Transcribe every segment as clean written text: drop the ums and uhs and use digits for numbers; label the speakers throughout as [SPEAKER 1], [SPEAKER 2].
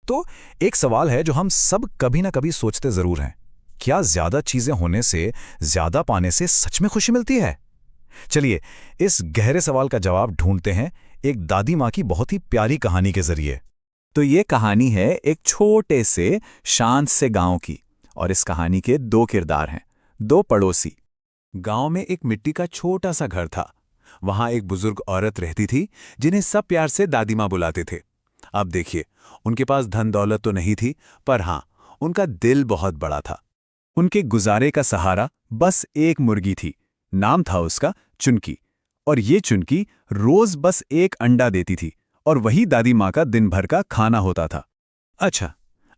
[SPEAKER 1] तो एक सवाल है जो हम सब कभी ना कभी सोचते जरूर हैं। क्या ज्यादा चीजें होने से, ज्यादा पाने से सच में खुशी मिलती है? चलिए इस गहरे सवाल का जवाब ढूंढते हैं एक दादी माँ की बहुत ही प्यारी कहानी के जरिए।
[SPEAKER 2] तो ये कहानी है एक छोटे से शांत से गांव की, और इस कहानी के दो किरदार हैं, दो पड़ोसी। गांव में एक मिट्टी का छोटा सा घर था। वहां एक बुजुर्ग औरत रहती थी जिन्हें सब प्यार से दादी माँ बुलाते थे। अब देखिए, उनके पास धन दौलत तो नहीं थी, पर हां, उनका दिल बहुत बड़ा था। उनके गुजारे का सहारा बस एक मुर्गी थी। नाम था उसका चुनकी, और ये चुनकी रोज बस एक अंडा देती थी, और वही दादी माँ का दिन भर का खाना होता था। अच्छा,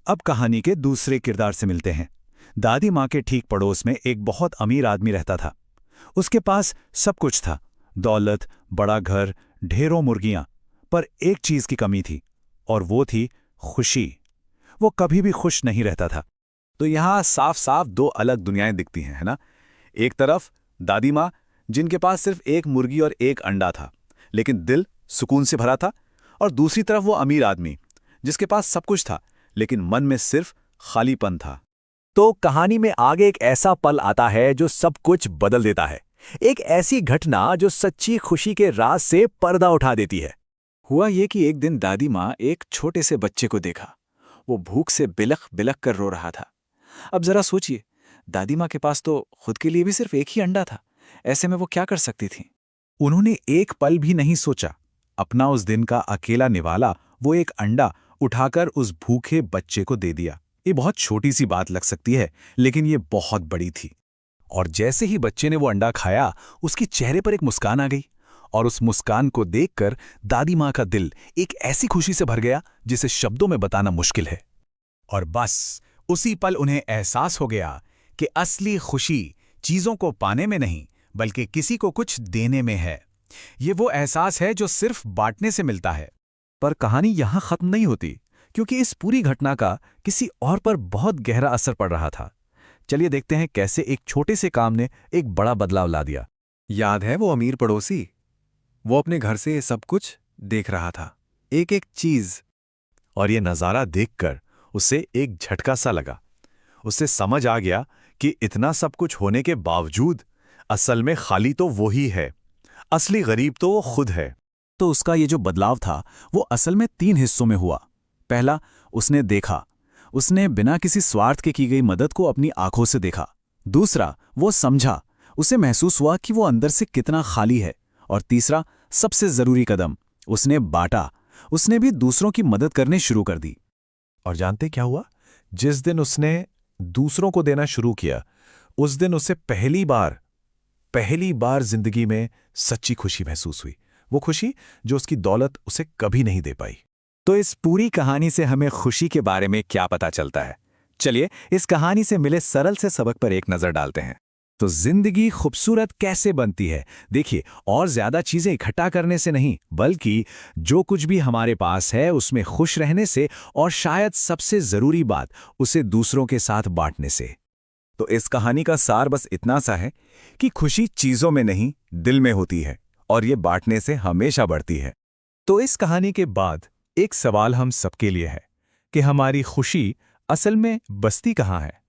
[SPEAKER 2] अब कहानी के दूसरे किरदार से मिलते हैं। दादी माँ के ठीक पड़ोस में एक बहुत अमीर आदमी रहता था। उसके पास सब कुछ था, दौलत, बड़ा घर, ढेरों मुर्गियां, पर एक चीज की कमी थी, और वो थी खुशी। वो कभी भी खुश नहीं रहता था। तो यहां साफ साफ दो अलग दुनियाएं दिखती हैं, है ना? एक तरफ दादी माँ, जिनके पास सिर्फ एक मुर्गी और एक अंडा था, लेकिन दिल सुकून से भरा था। और दूसरी तरफ वो अमीर आदमी, जिसके पास सब कुछ था, लेकिन मन में सिर्फ खालीपन था। तो कहानी में आगे एक ऐसा पल आता है जो सब कुछ बदल देता है। एक ऐसी घटना जो सच्ची खुशी के राज से पर्दा उठा देती है। हुआ ये कि एक दिन दादी माँ एक छोटे से बच्चे को देखा। वो भूख से बिलख बिलख कर रो रहा था। अब जरा सोचिए, दादी माँ के पास तो खुद के लिए भी सिर्फ एक ही अंडा था। ऐसे में वो क्या कर सकती थी? उन्होंने एक पल भी नहीं सोचा। अपना उस दिन का अकेला निवाला, वो एक अंडा उठाकर उस भूखे बच्चे को दे दिया। ये बहुत छोटी सी बात लग सकती है, लेकिन ये बहुत बड़ी थी। और जैसे ही बच्चे ने वो अंडा खाया, उसके चेहरे पर एक मुस्कान आ गई, और उस मुस्कान को देखकर दादी माँ का दिल एक ऐसी खुशी से भर गया जिसे शब्दों में बताना मुश्किल है। और बस उसी पल उन्हें एहसास हो गया कि असली खुशी चीजों को पाने में नहीं, बल्कि किसी को कुछ देने में है। ये वो एहसास है जो सिर्फ बांटने से मिलता है। पर कहानी यहां खत्म नहीं होती, क्योंकि इस पूरी घटना का किसी और पर बहुत गहरा असर पड़ रहा था। चलिए देखते हैं कैसे एक छोटे से काम ने एक बड़ा बदलाव ला दिया। याद है वो अमीर पड़ोसी? वो अपने घर से ये सब कुछ देख रहा था, एक एक चीज। और ये नज़ारा देखकर उसे एक झटका सा लगा। उसे समझ आ गया कि इतना सब कुछ होने के बावजूद असल में खाली तो वो ही है। असली गरीब तो वो खुद है। तो उसका ये जो बदलाव था, वो असल में 3 हिस्सों में हुआ। पहला, उसने देखा। उसने बिना किसी स्वार्थ के की गई मदद को अपनी आंखों से देखा। दूसरा, वो समझा। उसे महसूस हुआ कि वो अंदर से कितना खाली है। और तीसरा, सबसे जरूरी कदम, उसने बांटा। उसने भी दूसरों की मदद करने शुरू कर दी।
[SPEAKER 3] और जानते क्या हुआ? जिस दिन उसने दूसरों को देना शुरू किया, उस दिन उसे पहली बार जिंदगी में सच्ची खुशी महसूस हुई। वो खुशी जो उसकी दौलत उसे कभी नहीं दे पाई।
[SPEAKER 2] तो इस पूरी कहानी से हमें खुशी के बारे में क्या पता चलता है? चलिए इस कहानी से मिले सरल से सबक पर एक नजर डालते हैं। तो जिंदगी खूबसूरत कैसे बनती है? देखिए, और ज्यादा चीजें इकट्ठा करने से नहीं, बल्कि जो कुछ भी हमारे पास है उसमें खुश रहने से, और शायद सबसे जरूरी बात, उसे दूसरों के साथ बांटने से। तो इस कहानी का सार बस इतना सा है कि खुशी चीजों में नहीं, दिल में होती है, और ये बांटने से हमेशा बढ़ती है।
[SPEAKER 3] तो इस कहानी के बाद एक सवाल हम सबके लिए है कि हमारी खुशी असल में बसती कहाँ है?